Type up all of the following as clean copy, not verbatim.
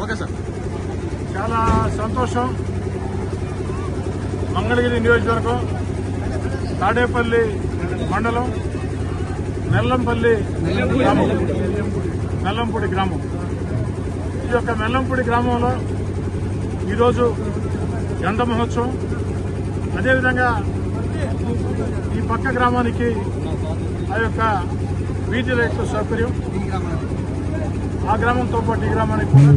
Okay sir. చాలా సంతోషం. మంగళగిరి నియోజకవర్గం తాడేపల్లి మండలం మెల్లంపూడి గ్రామం. ఈ యొక్క మెల్లంపూడి గ్రామంలో ఈరోజు జెండా మహోత్సవం. అదేవిధంగా ఈ పక్క గ్రామానికి ఆ యొక్క వీధి లైట్ల సౌకర్యం, ఆ గ్రామంతో పాటు ఈ గ్రామానికి కూడా.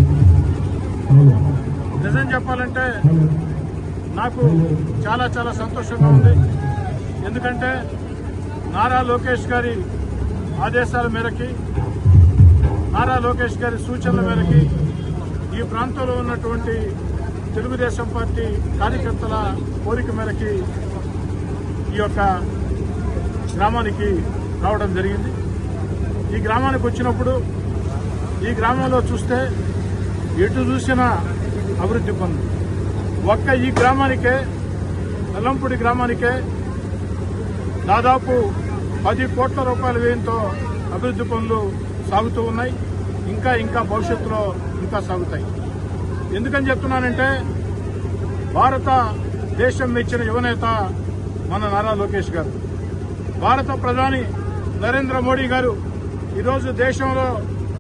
నిజం చెప్పాలంటే నాకు చాలా చాలా సంతోషంగా ఉంది. ఎందుకంటే నారా లోకేష్ గారి ఆదేశాల మేరకి, నారా లోకేష్ గారి సూచనల మేరకి ఈ ప్రాంతంలో ఉన్నటువంటి తెలుగుదేశం పార్టీ కార్యకర్తల కోరిక మేరకి ఈ యొక్క గ్రామానికి రావడం జరిగింది. ఈ గ్రామానికి వచ్చినప్పుడు ఈ గ్రామంలో చూస్తే ఎటు చూసినా అభివృద్ధి పనులు. ఒక్క ఈ గ్రామానికే, మెల్లంపూడి గ్రామానికే దాదాపు 10 కోట్ల రూపాయల వ్యయంతో అభివృద్ధి పనులు సాగుతూ ఉన్నాయి. ఇంకా భవిష్యత్తులో ఇంకా సాగుతాయి. ఎందుకని చెప్తున్నానంటే భారతదేశం మెచ్చిన యువనేత మన నారా లోకేష్ గారు, భారత ప్రధాని నరేంద్ర మోడీ గారు ఈరోజు దేశంలో